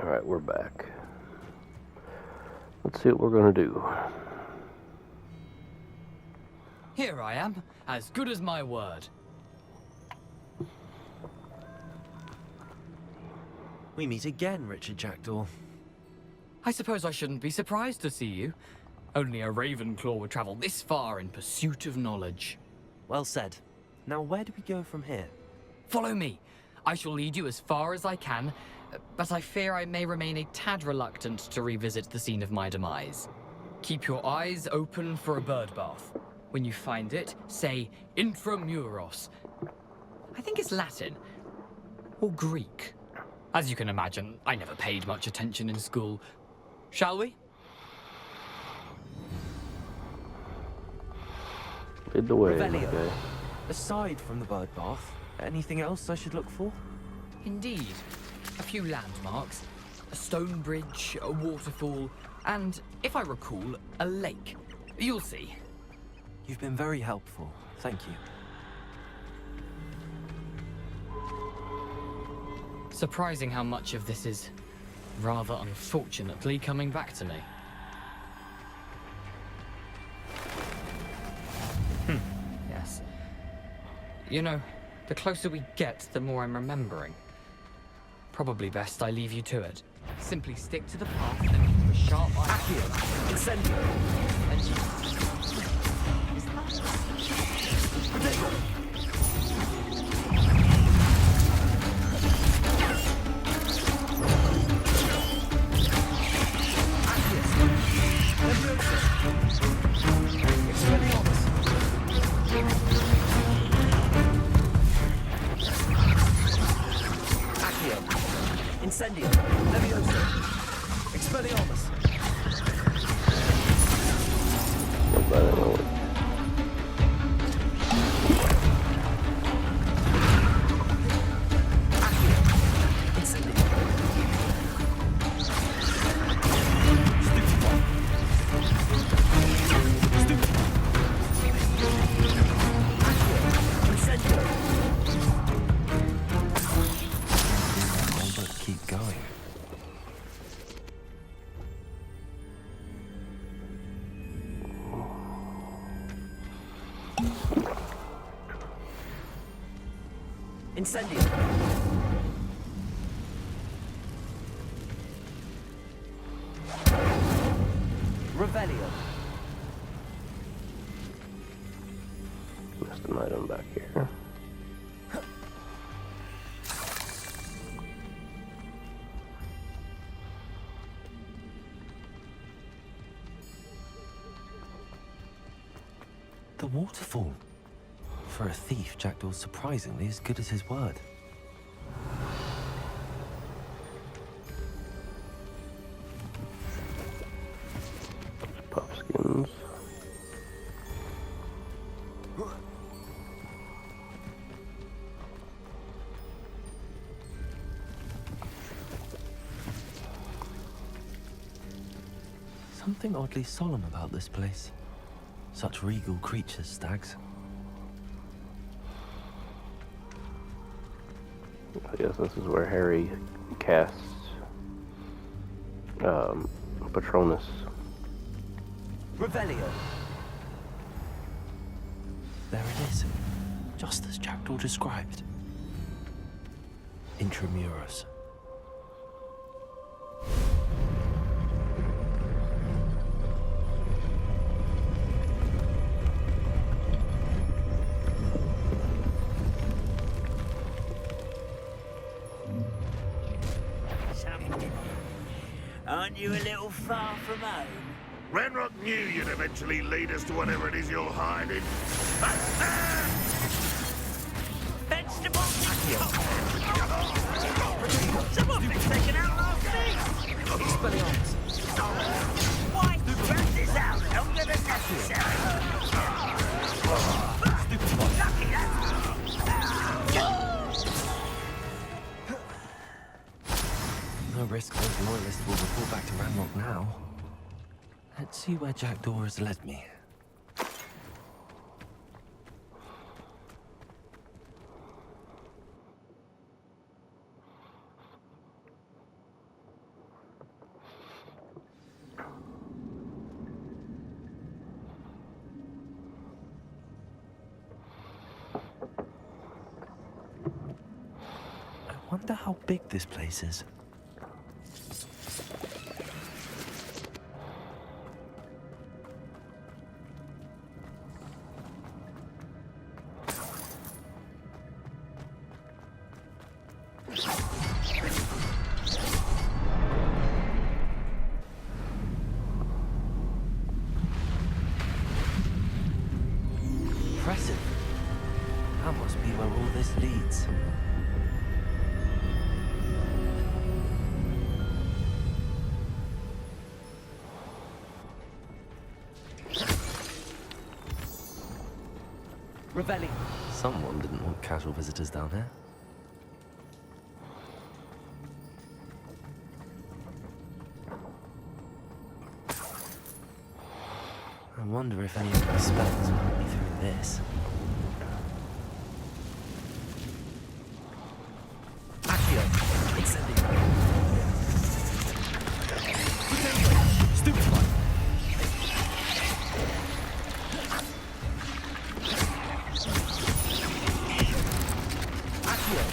Alright, we're back. Let's see what we're gonna do. Here I am, as good as my word. We meet again, Richard Jackdaw. I suppose I shouldn't be surprised to see you. Only a Ravenclaw would travel this far in pursuit of knowledge. Well said. Now where do we go from here? Follow me. I shall lead you as far as I can, but I fear I may remain a tad reluctant to revisit the scene of my demise. Keep your eyes open for a bird bath. When you find it, say intramuros. I think it's Latin. Or Greek. As you can imagine, I never paid much attention in school. Shall we? Lead the way, Revelio. okay. Aside from the bird bath, anything else I should look for? Indeed. A few landmarks. A stone bridge, a waterfall, and, if I recall, a lake. You'll see. You've been very helpful. Thank you. Surprising how much of this is, rather unfortunately, coming back to me. Yes. You know, the closer we get, the more I'm remembering. Probably best I leave you to it. Simply stick to the path and keep a sharp eye. Accio! Incendio! Incendio! Levioso! Expelliarmus! I don't know what. Incendio! Revelio! Missed an item back here. The waterfall. For a thief, Jackdaw's surprisingly as good as his word. Puffskins. Something oddly solemn about this place. Such regal creatures, stags. I guess this is where Harry casts Patronus. Revelio! There it is. Just as Jackdaw described. Intramuros. Aren't you a little far from home? Ranrock knew you'd eventually lead us to whatever it is you're hiding. Vegetables! Someone's been taken out last week! Why? Rat is out longer than necessary! Lucky No risk those loyalists will report back to Ranrock now. Let's see where Jackdaw has led me. wonder how big this place is. Impressive. That must be where all this leads. Revelling. Someone didn't want casual visitors down here. I wonder if any of my spells will let me through this. Accio. Incendio. Stupefy. Accio.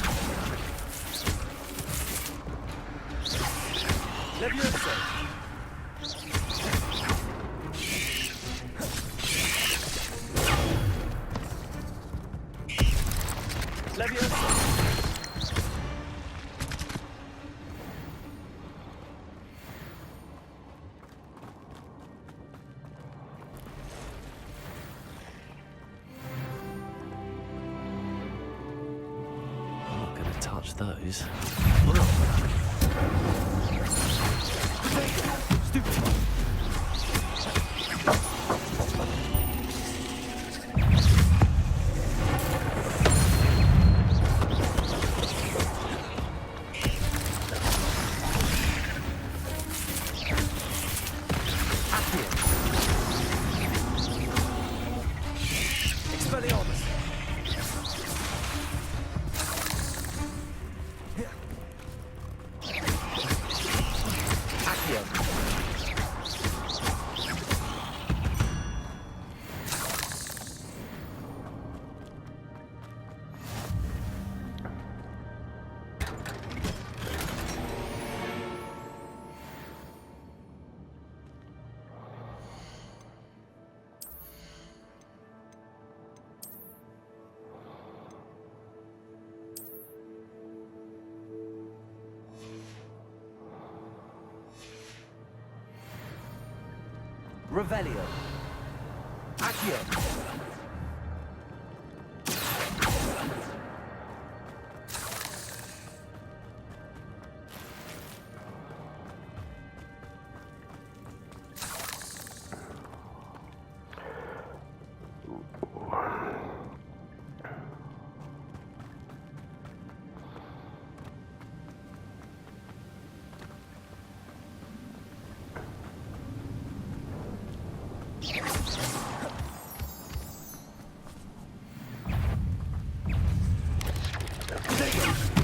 Levioso. Levioso. I'm not gonna touch those. Stupefy. Accio. Expelliarmus. Accio. Revelio. Accio.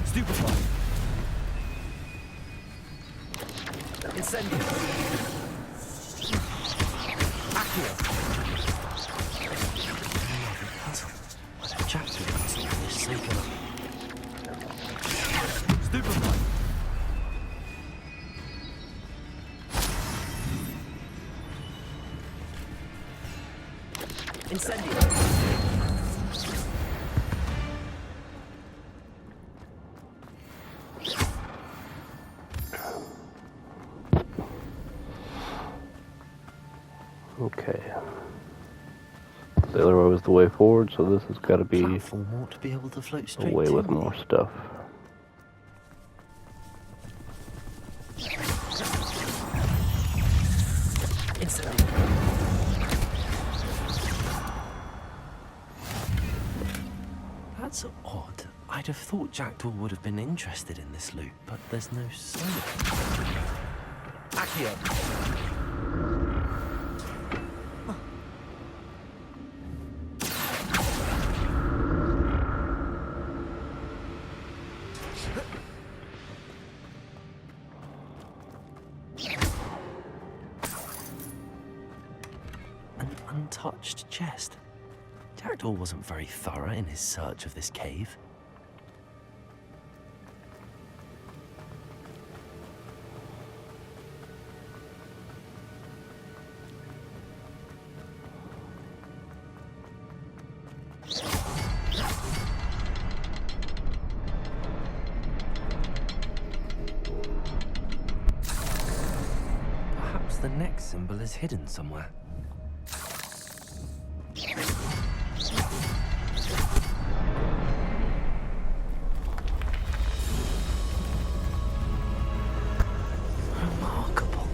Stupefy. Incendio. Accio. Whether Jack could solve this simple. Stupefy. Incendio. Okay. The other way was the way forward, so this has got to be Platform ought to be able to float a straight way to with me. more stuff. Incendio. That's odd. I'd have thought Jackdaw would have been interested in this loot, but there's no sign of it. Accio. An untouched chest. Jackdaw wasn't very thorough in his search of this cave. the next symbol is hidden somewhere. Remarkable.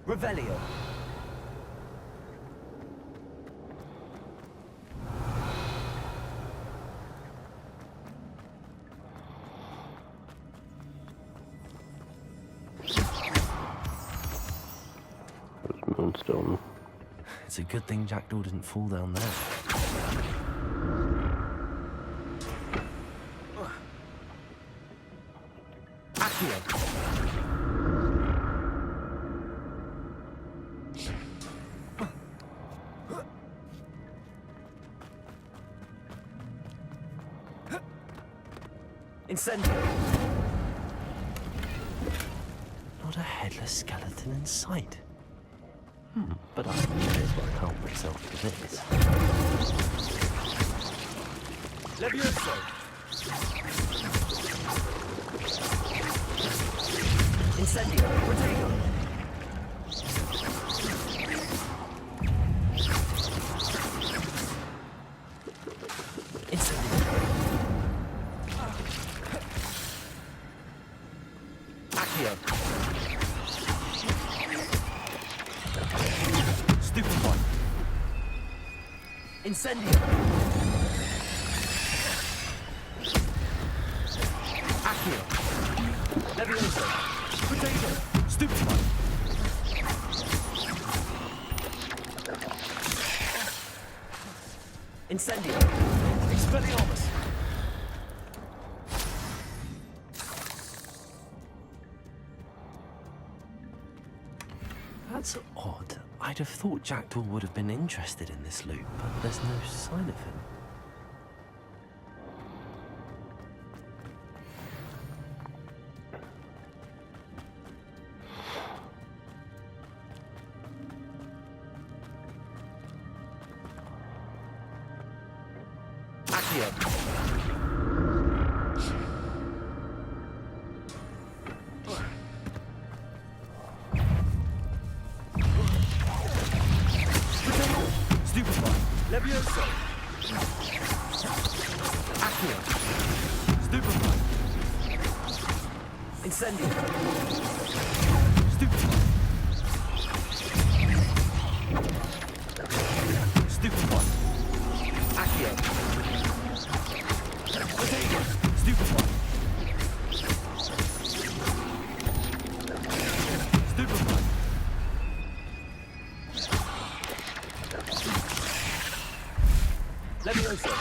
Revelio. There's Moonstone. It's a good thing Jackdaw didn't fall down there. Accio. Incendio. Not a headless skeleton in sight. But I may as well help myself to this. Levioso. Incendio. Protego. Incendio. Accio. Stupefy. Incendio. Accio. Levioso. Potato. Stupefy. Incendio. Expelliarmus. That's odd. I'd have thought Jackdaw would have been interested in this loot, but there's no sign of him. Accio. Stupefy. Levioso. Accio. Stupefy. Incendio. Stupefy. Stupefy. Accio. Potato. Stupefy. Stupefy. Levioso.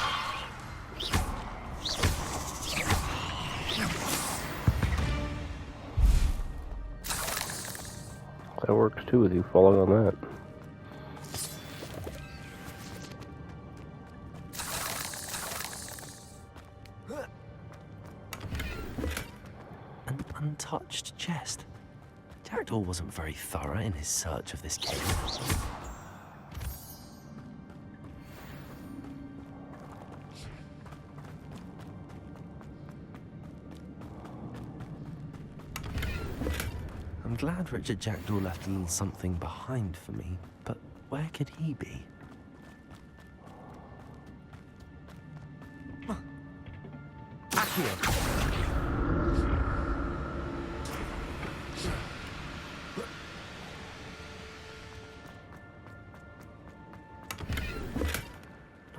That works too with you falling on that. An untouched chest. Jackdaw wasn't very thorough in his search of this cave. I'm glad Richard Jackdaw left a little something behind for me, but where could he be? Accio.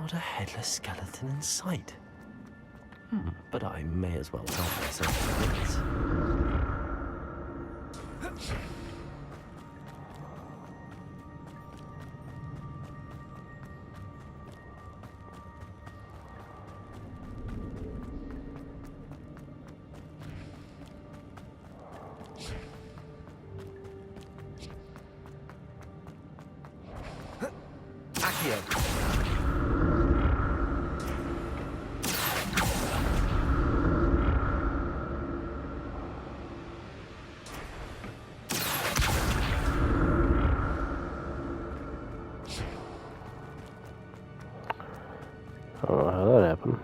Not a headless skeleton in sight. But I may as well help myself to this. I don't know how that happened.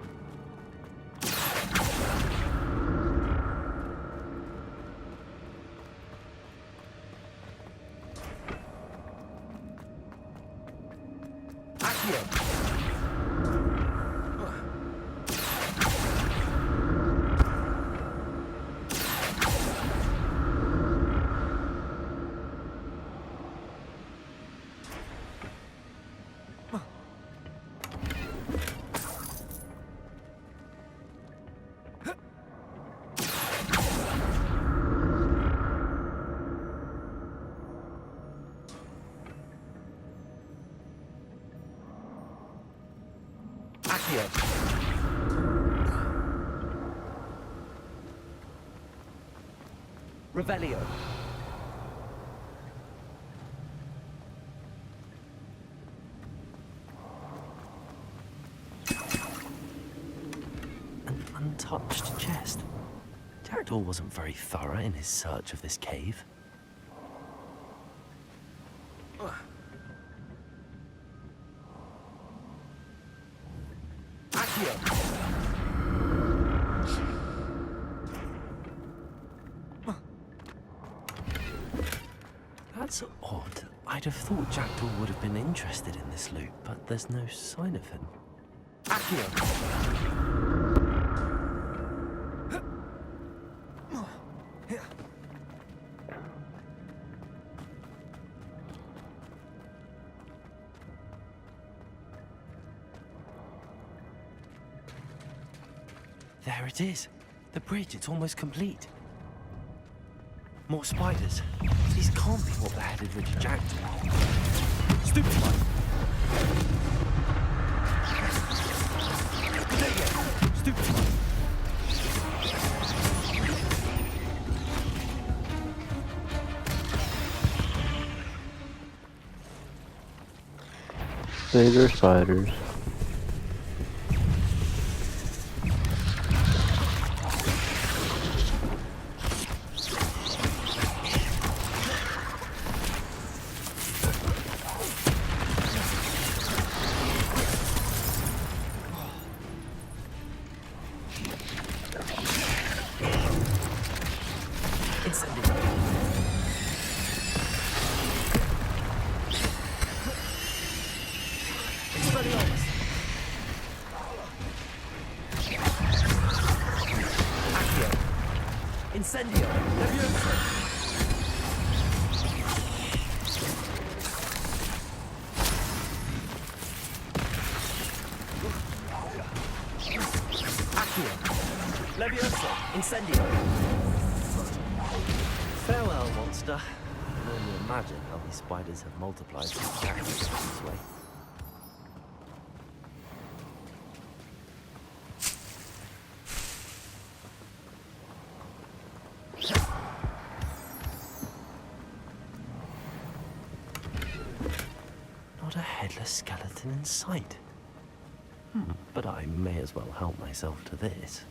Revelio. An untouched chest. Jackdaw wasn't very thorough in his search of this cave. That's odd. I'd have thought Jackdaw would have been interested in this loot, but there's no sign of him. There it is. The bridge, it's almost complete. More spiders. These can't be what beheaded Richard Jackdaw. Stupid one. Stupid one. These are spiders. Incendio! Levioso! Accio! Levioso! Incendio! Farewell, monster. I can only imagine how these spiders have multiplied since Jack was this way. Not a headless skeleton in sight. But I may as well help myself to this.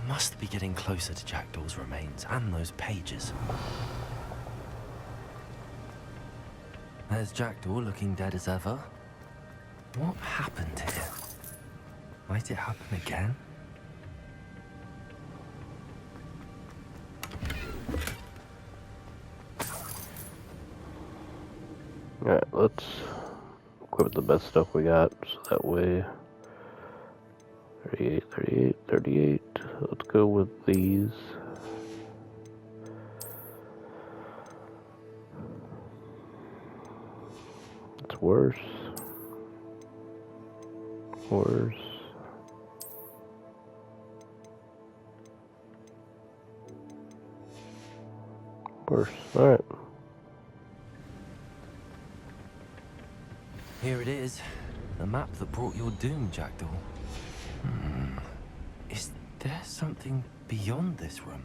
must be getting closer to Jackdaw's remains and those pages. There's Jackdaw looking dead as ever. What happened here? Might it happen again? Alright, let's equip the best stuff we got, so that way 38, 38, 38. Let's go with these. It's worse. Worse. Worse. Alright. Here it is. The map that brought your doom, Jackdaw. Is there something beyond this room?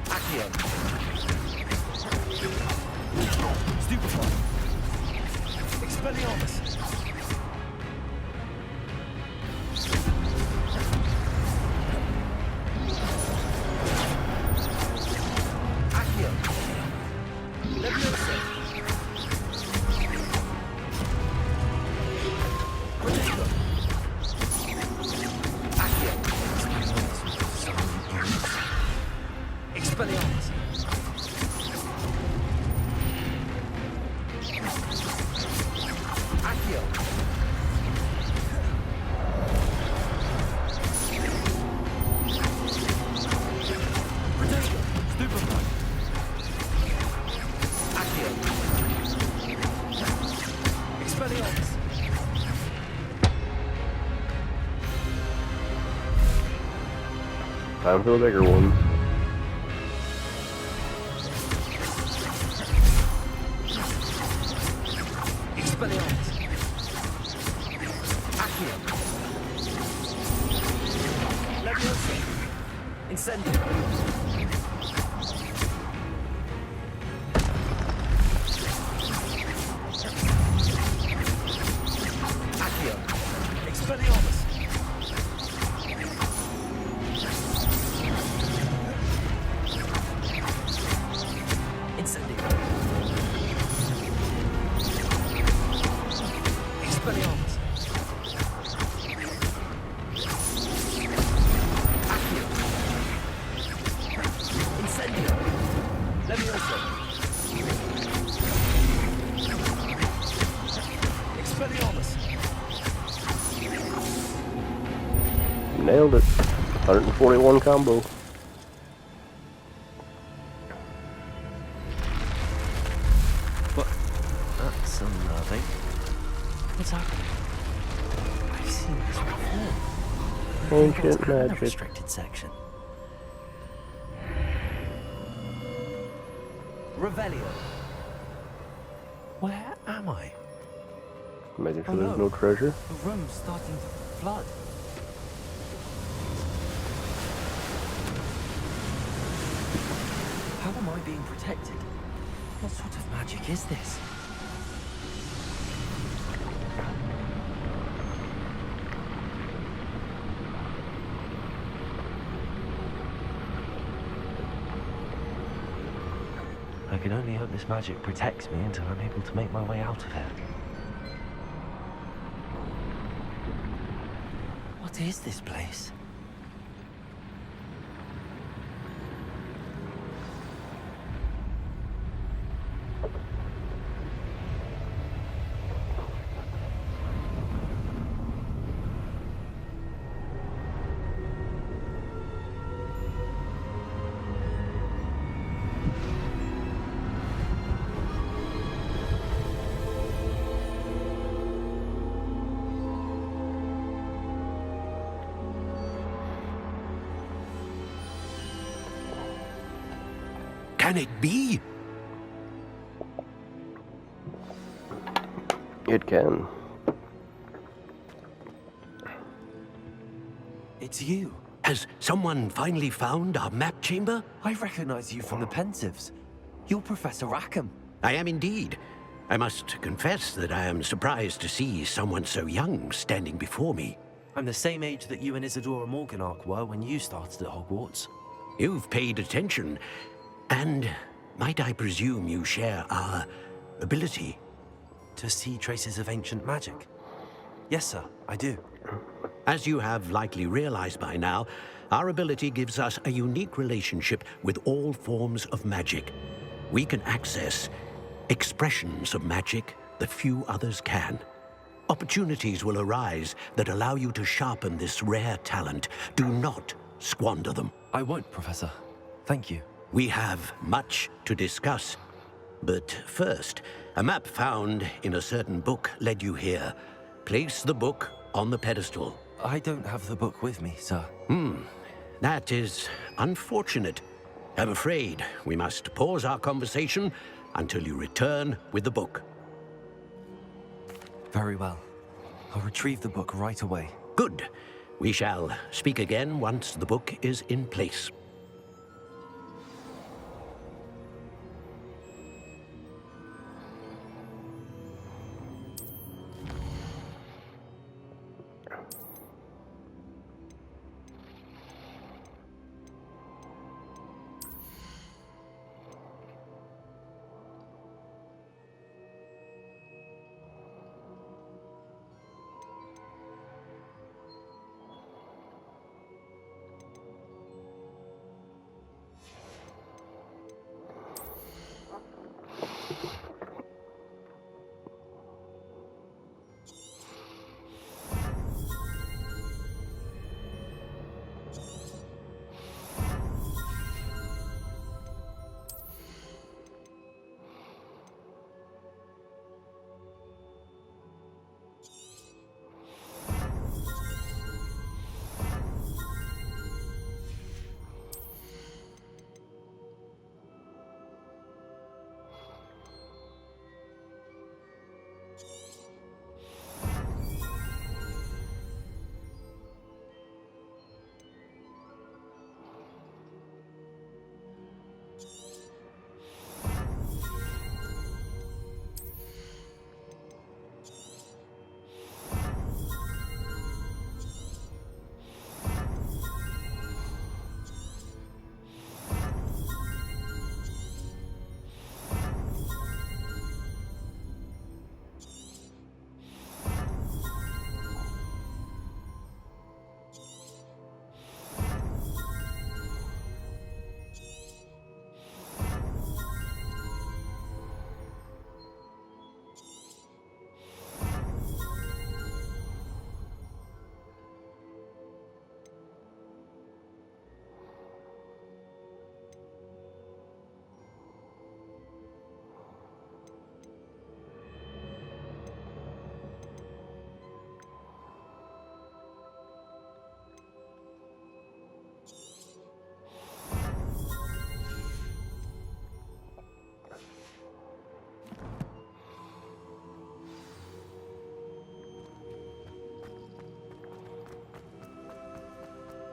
Accio. Stupefy. Expelliarmus. Accio. Leviosa. Protego. Accio. Expelliarmus. Accio. Protego. Stupefy. Accio. Expelliarmus. Time for the bigger ones. Expelliarmus. Accio. Leviosa. Incendio. Accio. Expelliarmus. Incendio. Expelliarmus. Accio. Incendio. Leviosa. Expelliarmus. Nailed it. 141 combo. But that's unnerving. What's happening? I've seen this before. Ancient What's in the magic. restricted section? Revelio. Where am I? Making sure Oh, there's no. no treasure. The room's starting to flood. How am I being protected? What sort of magic is this? I can only hope this magic protects me until I'm able to make my way out of here. What is this place? Can it be? It can. It's you. Has someone finally found our map chamber? I recognize you from the Pensives. You're Professor Rackham. I am indeed. I must confess that I am surprised to see someone so young standing before me. I'm the same age that you and Isadora Morganach were when you started at Hogwarts. You've paid attention, and might I presume you share our ability? To see traces of ancient magic? Yes, sir, I do. As you have likely realized by now, our ability gives us a unique relationship with all forms of magic. We can access expressions of magic that few others can. Opportunities will arise that allow you to sharpen this rare talent. Do not squander them. I won't, Professor. Thank you. We have much to discuss. But first, a map found in a certain book led you here. Place the book on the pedestal. I don't have the book with me, sir. That is unfortunate. I'm afraid we must pause our conversation until you return with the book. Very well. I'll retrieve the book right away. Good. We shall speak again once the book is in place.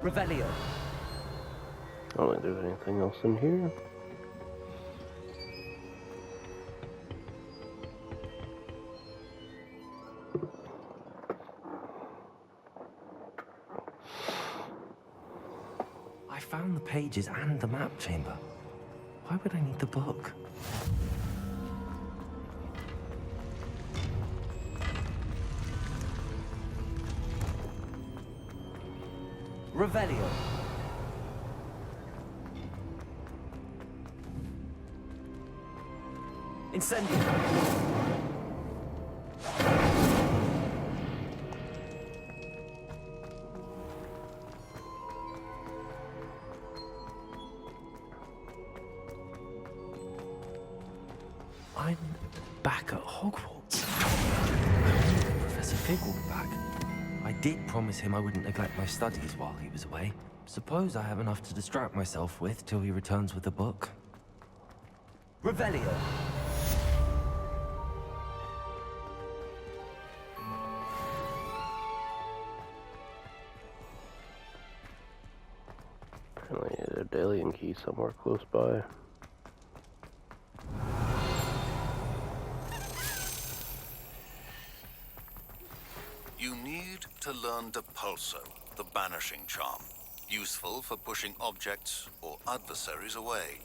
Revelio. I don't think there's anything else in here. I found the pages and the map chamber. Why would I need the book? Revelio. Incendio. I'm back at Hogwarts. Professor Fig will be back. I did promise him I wouldn't neglect my studies while he was away. Suppose I have enough to distract myself with till he returns with the book. Revelio. Apparently, there's a Dalian key somewhere close by. learn Depulso, the banishing charm, useful for pushing objects or adversaries away.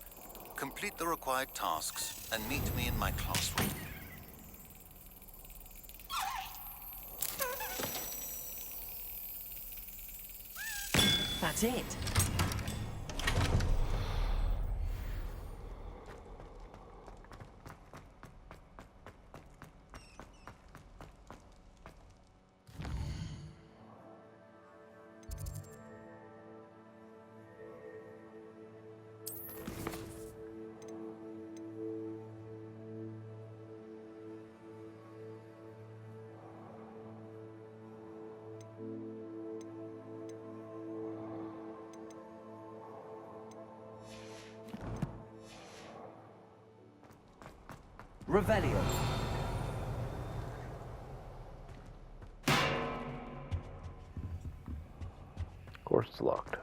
Complete the required tasks and meet me in my classroom. That's it. Revelio. Of course it's locked.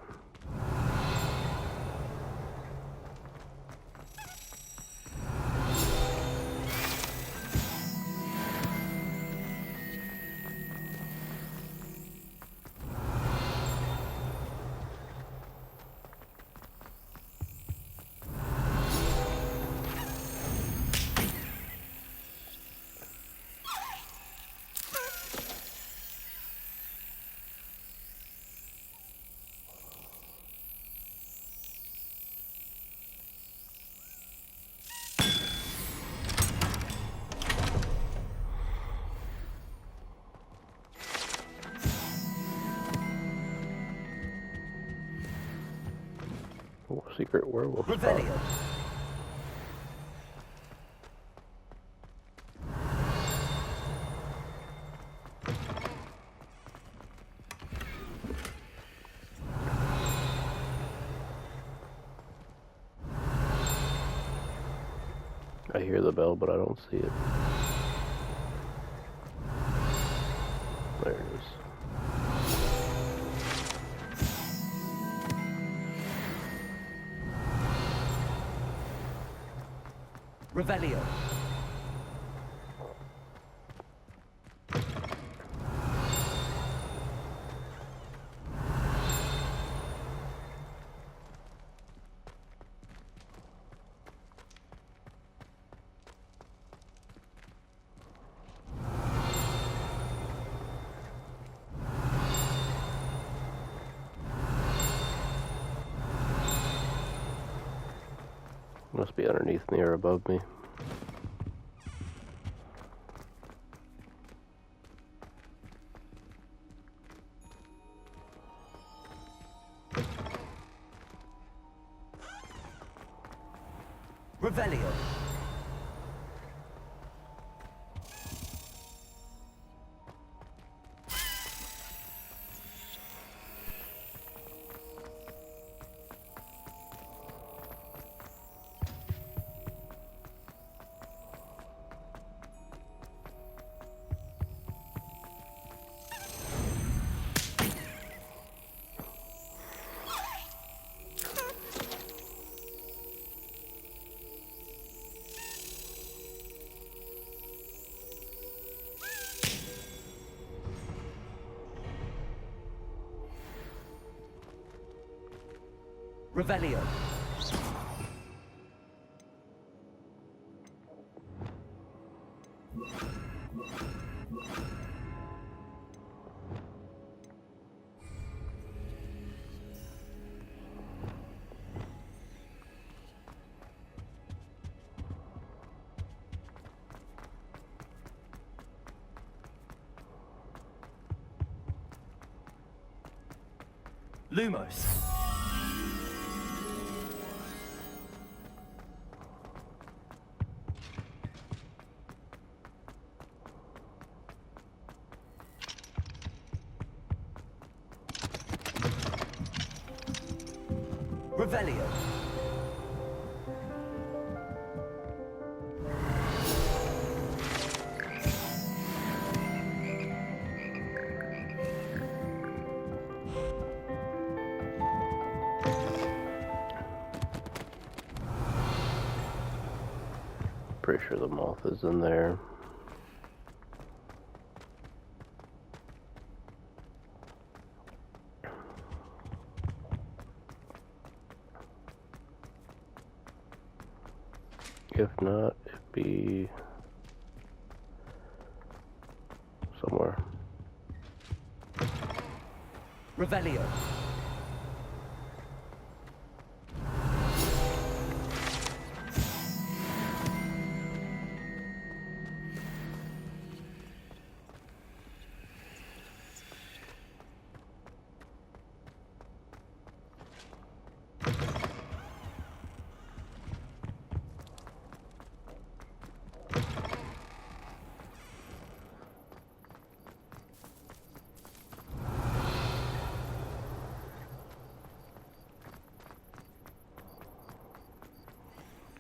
Oh, secret werewolf spot. Revelio. I hear the bell, but I don't see it. There it is. Revelio. Must be underneath me or above me. Revelio. Revelio. Lumos. Revelio. Pretty sure the moth is in there. If not, it'd be somewhere. Revelio.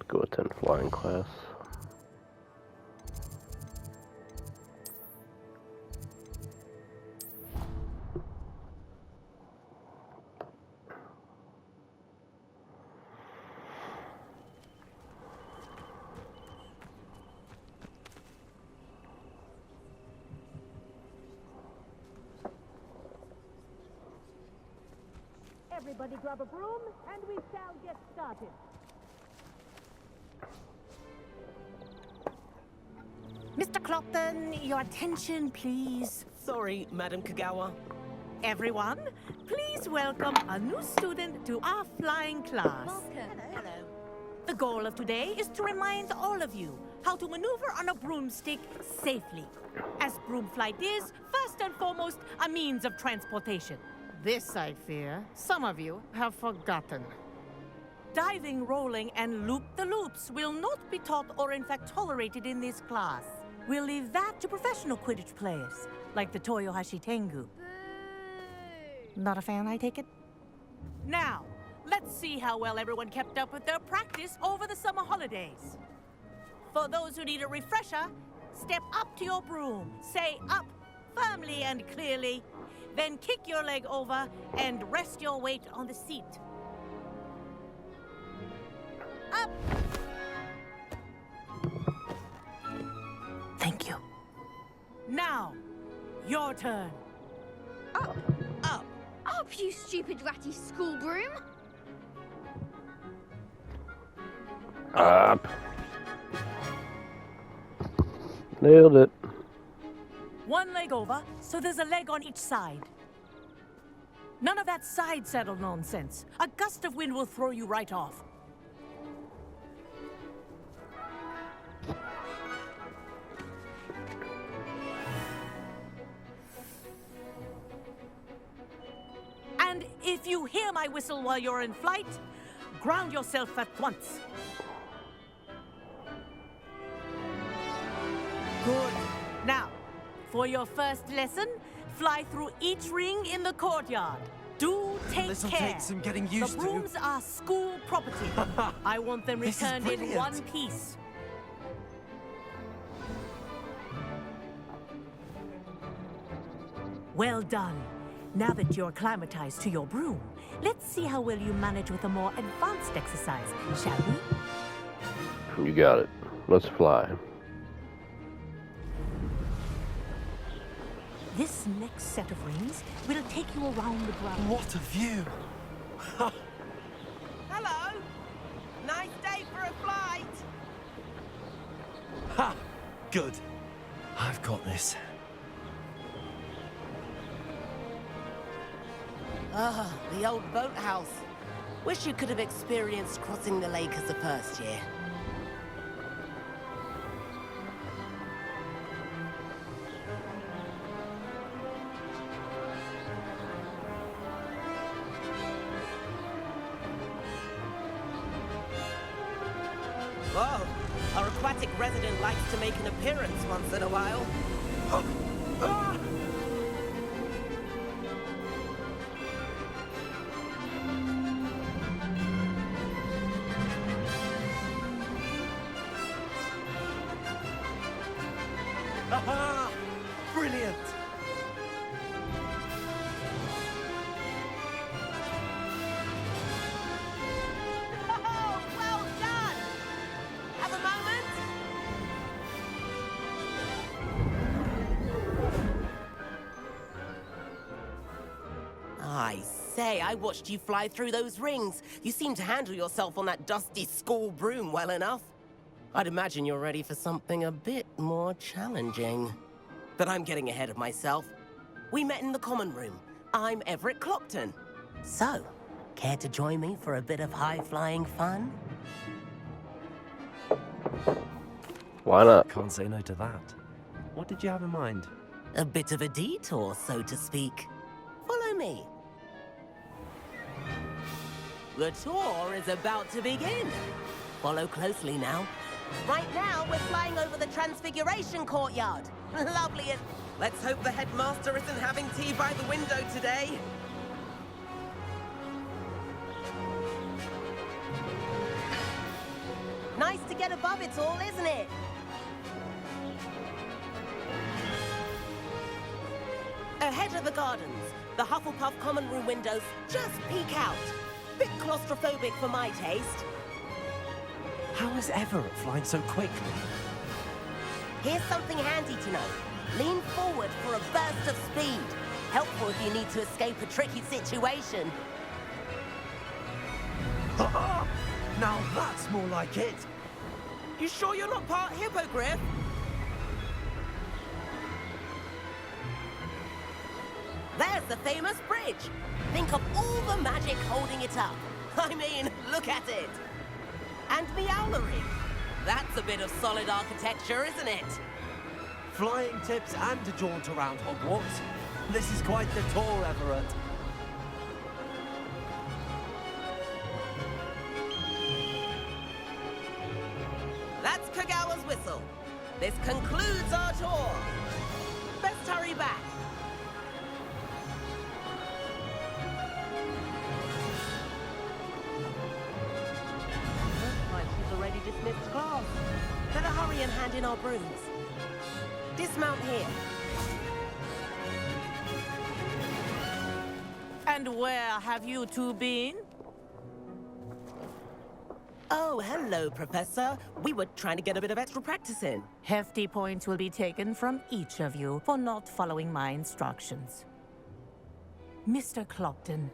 Go attend flying class. Everybody grab a broom, and we shall get started. Mr. Clopton, your attention, please. Sorry, Madam Kagawa. Everyone, please welcome a new student to our flying class. Hello. The goal of today is to remind all of you how to maneuver on a broomstick safely. As broom flight is, first and foremost, a means of transportation. This, I fear, some of you have forgotten. Diving, rolling, and loop-the-loops will not be taught or in fact tolerated in this class. We'll leave that to professional Quidditch players, like the Toyohashi Tengu. Not a fan, I take it? Now, let's see how well everyone kept up with their practice over the summer holidays. For those who need a refresher, step up to your broom, say up firmly and clearly, then kick your leg over and rest your weight on the seat. Up! Thank you. Now, your turn. Up. Up, you stupid ratty school broom! Up. Nailed it. One leg over, so there's a leg on each side. None of that side saddle nonsense. A gust of wind will throw you right off. And if you hear my whistle while you're in flight, ground yourself at once. Good. Now, for your first lesson, fly through each ring in the courtyard. Do take This'll care. take some getting used the to. brooms are school property. I want them This is returned in brilliant. one piece. Well done. Now that you're acclimatized to your broom, let's see how well you manage with a more advanced exercise, shall we? You got it. Let's fly. This next set of rings will take you around the ground. What a view! Hello. Nice day for a flight. Ha! Good. I've got this. Ah, the old boathouse. Wish you could have experienced crossing the lake as a first year. Whoa, our aquatic resident likes to make an appearance once in a while. Aha! Brilliant! Oh, well done! Have a moment? I say, I watched you fly through those rings. You seem to handle yourself on that dusty school broom well enough. I'd imagine you're ready for something a bit more challenging. But I'm getting ahead of myself. We met in the common room. I'm Everett Clopton. So, care to join me for a bit of high-flying fun? Why not? Can't say no to that. What did you have in mind? A bit of a detour, so to speak. Follow me. The tour is about to begin. Follow closely now. Right now, we're flying over the Transfiguration Courtyard. Lovely. Let's hope the headmaster isn't having tea by the window today. Nice to get above it all, isn't it? Ahead of the gardens, the Hufflepuff common room windows just peek out. Bit claustrophobic for my taste. How is Everett flying so quickly? Here's something handy to know. Lean forward for a burst of speed. Helpful if you need to escape a tricky situation. Now that's more like it. You sure you're not part hippogriff? There's the famous bridge. Think of all the magic holding it up. I mean, look at it. And the owlery. That's a bit of solid architecture, isn't it? Flying tips and a jaunt around Hogwarts. This is quite the tour, Everett. That's Kagawa's whistle. This concludes our tour. Best hurry back. Looks like she's already dismissed class. Better hurry and hand in our brooms. Dismount here. And where have you two been? Oh, hello, Professor. We were trying to get a bit of extra practice in. Hefty points will be taken from each of you for not following my instructions. Mr. Clopton,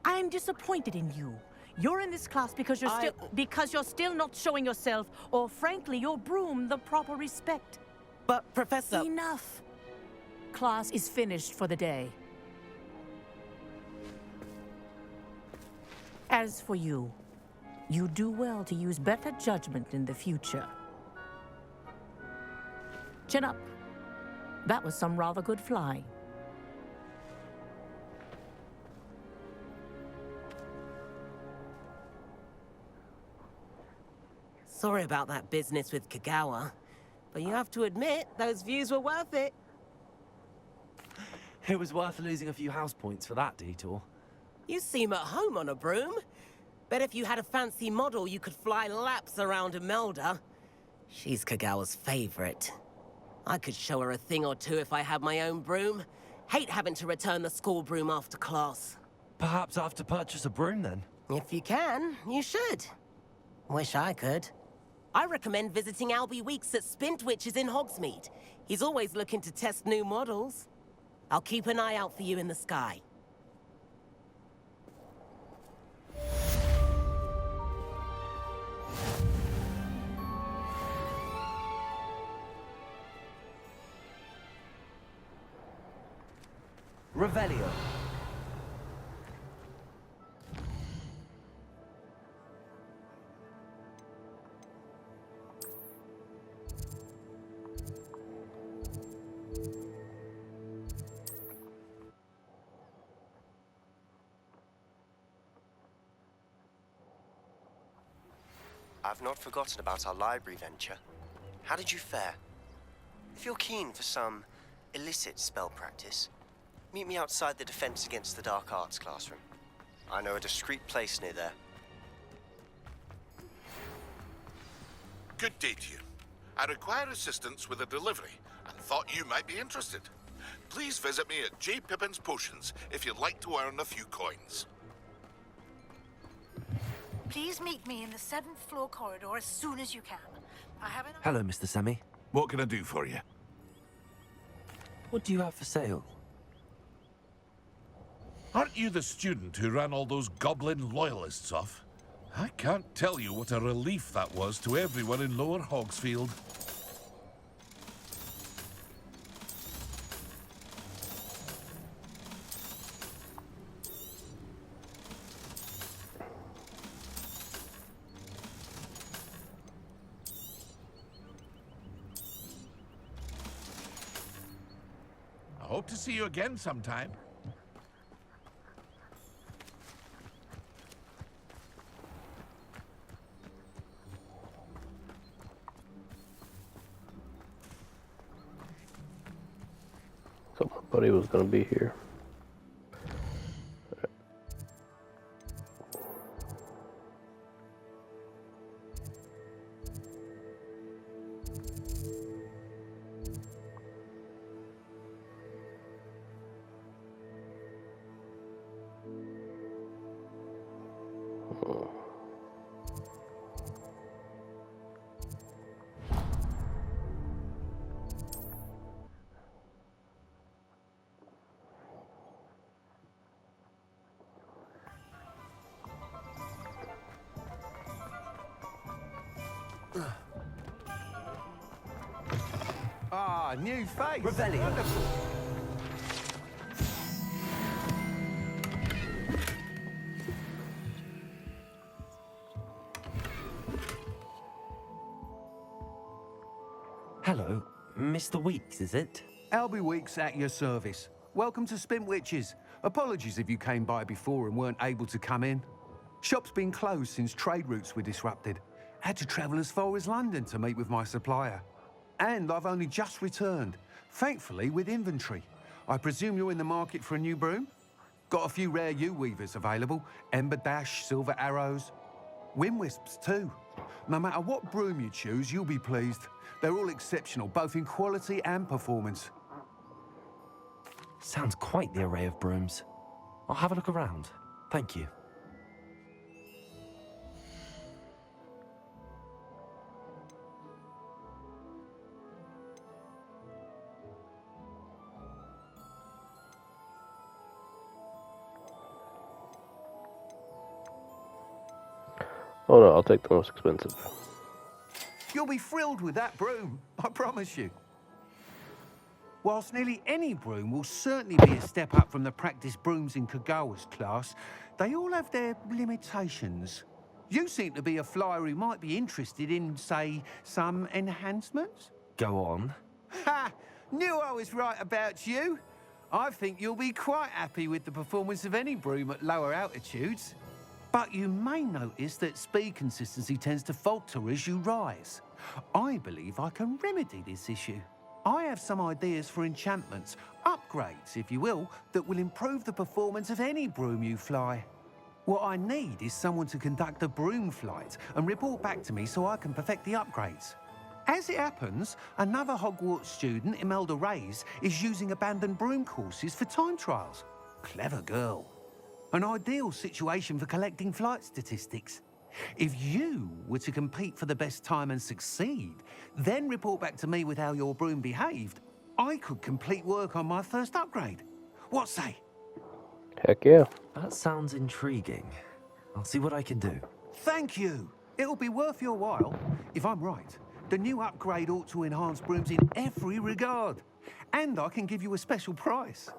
I'm disappointed in you. You're in this class because you're still not showing yourself, or frankly, your broom the proper respect. But, Professor... Enough. Class is finished for the day. As for you, you do well to use better judgment in the future. Chin up. That was some rather good flying. Sorry about that business with Kagawa, but you have to admit, those views were worth it. It was worth losing a few house points for that detour. You seem at home on a broom. Bet if you had a fancy model, you could fly laps around Imelda. She's Kagawa's favorite. I could show her a thing or two if I had my own broom. Hate having to return the school broom after class. Perhaps I have to purchase a broom then? If you can, you should. Wish I could. I recommend visiting Albie Weeks at Spintwitches in Hogsmeade. He's always looking to test new models. I'll keep an eye out for you in the sky. Revelio. I've not forgotten about our library venture. How did you fare? If you're keen for some illicit spell practice, meet me outside the Defense Against the Dark Arts classroom. I know a discreet place near there. Good day to you. I require assistance with a delivery and thought you might be interested. Please visit me at J. Pippin's Potions if you'd like to earn a few coins. Please meet me in the 7th floor corridor as soon as you can. I have an... Hello, Mr. Semi. What can I do for you? What do you have for sale? Aren't you the student who ran all those goblin loyalists off? I can't tell you what a relief that was to everyone in Lower Hogsfield. I hope to see you again sometime. Somebody was going to be here. Ah, new face. Revelio. Wonderful. Hello, Mr. Weeks, is it? Albie Weeks at your service. Welcome to Spintwitches. Apologies if you came by before and weren't able to come in. Shop's been closed since trade routes were disrupted. Had to travel as far as London to meet with my supplier. And I've only just returned, thankfully with inventory. I presume you're in the market for a new broom? Got a few rare U-weavers available. Ember Dash, Silver Arrows. Wind Wisps too. No matter what broom you choose, you'll be pleased. They're all exceptional, both in quality and performance. Sounds quite the array of brooms. I'll have a look around. Thank you. Oh no, I'll take the most expensive. You'll be thrilled with that broom, I promise you. Whilst nearly any broom will certainly be a step up from the practice brooms in Kagawa's class, they all have their limitations. You seem to be a flyer who might be interested in, say, some enhancements? Go on. Ha! Knew I was right about you. I think you'll be quite happy with the performance of any broom at lower altitudes. But you may notice that speed consistency tends to falter as you rise. I believe I can remedy this issue. I have some ideas for enchantments, upgrades, if you will, that will improve the performance of any broom you fly. What I need is someone to conduct a broom flight and report back to me so I can perfect the upgrades. As it happens, another Hogwarts student, Imelda Reyes, is using abandoned broom courses for time trials. Clever girl. An ideal situation for collecting flight statistics. If you were to compete for the best time and succeed, then report back to me with how your broom behaved, I could complete work on my first upgrade. What say? Heck yeah. That sounds intriguing. I'll see what I can do. Thank you. It'll be worth your while. If I'm right, the new upgrade ought to enhance brooms in every regard. And I can give you a special price.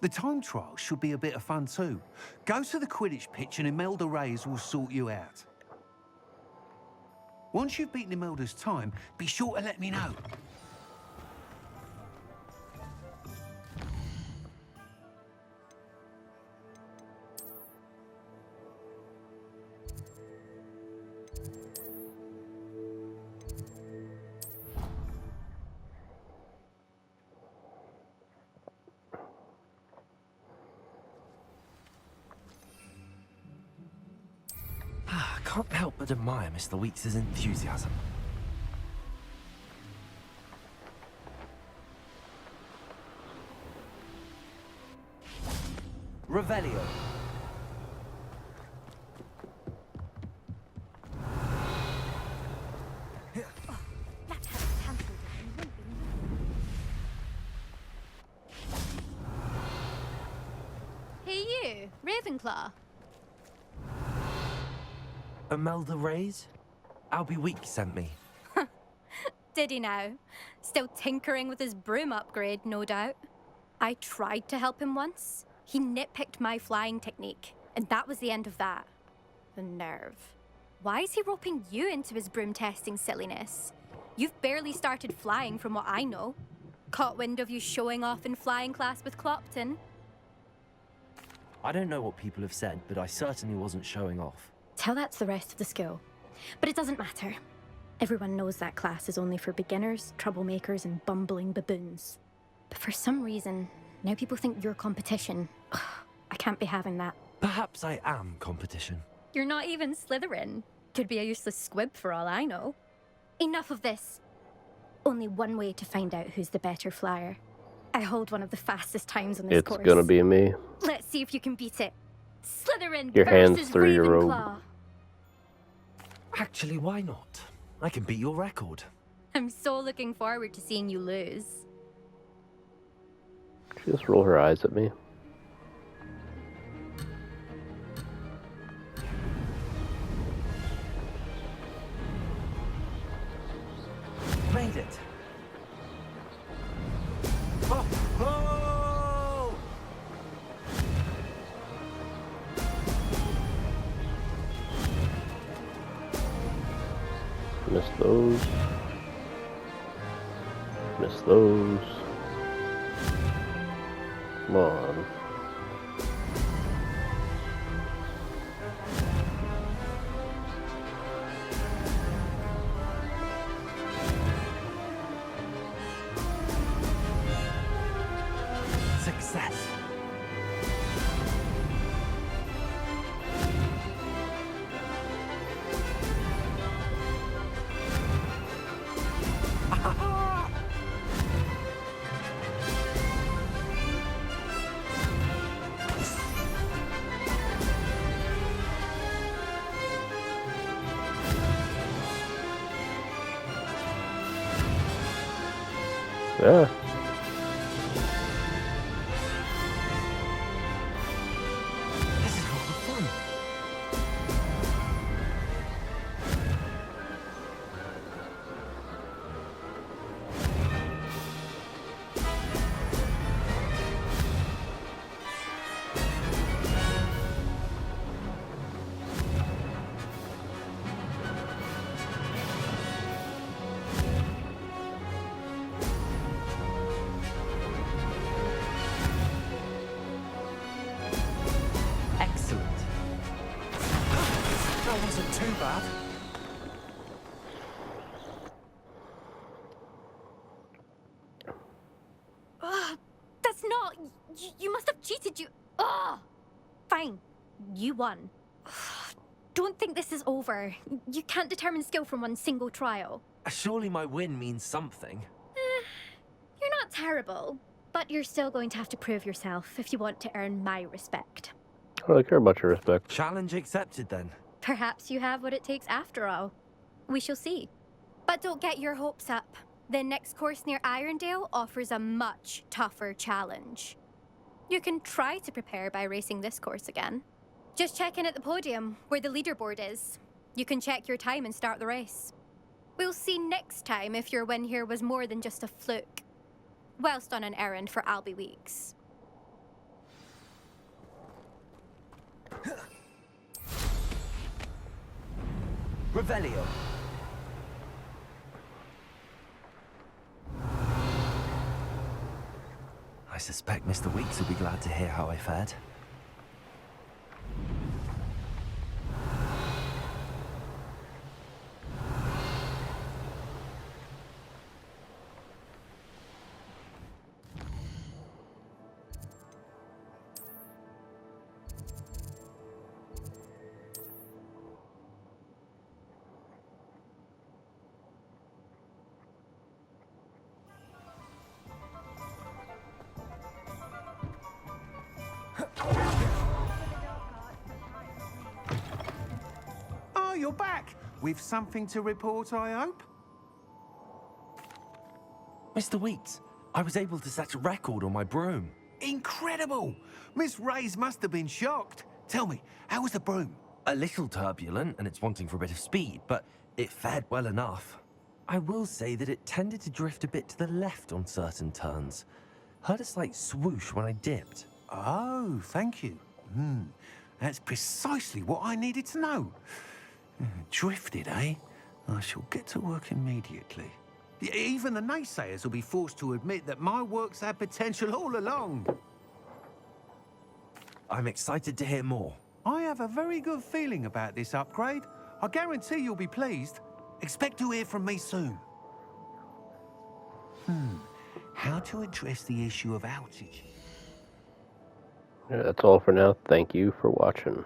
The time trial should be a bit of fun too. Go to the Quidditch pitch and Imelda Reyes will sort you out. Once you've beaten Imelda's time, be sure to let me know. I can't help but admire Mr. Weeks' enthusiasm. Revelio. Hey you, Ravenclaw. Imelda Reyes? Albie Week sent me. Did he now? Still tinkering with his broom upgrade, no doubt. I tried to help him once. He nitpicked my flying technique, and that was the end of that. The nerve. Why is he roping you into his broom testing silliness? You've barely started flying from what I know. Caught wind of you showing off in flying class with Clopton? I don't know what people have said, but I certainly wasn't showing off. Tell that to the rest of the school. But it doesn't matter. Everyone knows that class is only for beginners, troublemakers, and bumbling baboons. But for some reason, now people think you're competition. Ugh, I can't be having that. Perhaps I am competition. You're not even Slytherin. Could be a useless squib for all I know. Enough of this. Only one way to find out who's the better flyer. I hold one of the fastest times on this course. It's gonna be me. Let's see if you can beat it. Slytherin Your hands versus through your robe. Ravenclaw. Actually, why not? I can beat your record. I'm so looking forward to seeing you lose. She just roll her eyes at me. Made it. Oh! Oh! Miss those. Miss those. Come on. Success. Yeah. This is rather fun. Excellent. That wasn't too bad. Ugh, that's not... You must have cheated, you... Ugh. Fine. You won. Ugh, don't think this is over. You can't determine skill from one single trial. Surely my win means something. You're not terrible, but you're still going to have to prove yourself if you want to earn my respect. I don't really care about your respect. Challenge accepted then. Perhaps you have what it takes after all. We shall see. But don't get your hopes up. The next course near Irondale offers a much tougher challenge. You can try to prepare by racing this course again. Just check in at the podium, where the leaderboard is. You can check your time and start the race. We'll see next time if your win here was more than just a fluke. Whilst on an errand for Albie Weeks. Revelio. I suspect Mr. Weeks will be glad to hear how I fared. Oh, you're back! With something to report, I hope? Mr. Weeks, I was able to set a record on my broom. Incredible! Miss Reyes must have been shocked. Tell me, how was the broom? A little turbulent, and it's wanting for a bit of speed, but it fared well enough. I will say that it tended to drift a bit to the left on certain turns. Heard a slight swoosh when I dipped. Oh, thank you. That's precisely what I needed to know. Drifted, eh? I shall get to work immediately. Even the naysayers will be forced to admit that my work's had potential all along. I'm excited to hear more. I have a very good feeling about this upgrade. I guarantee you'll be pleased. Expect to hear from me soon. How to address the issue of altitude? Yeah, that's all for now. Thank you for watching.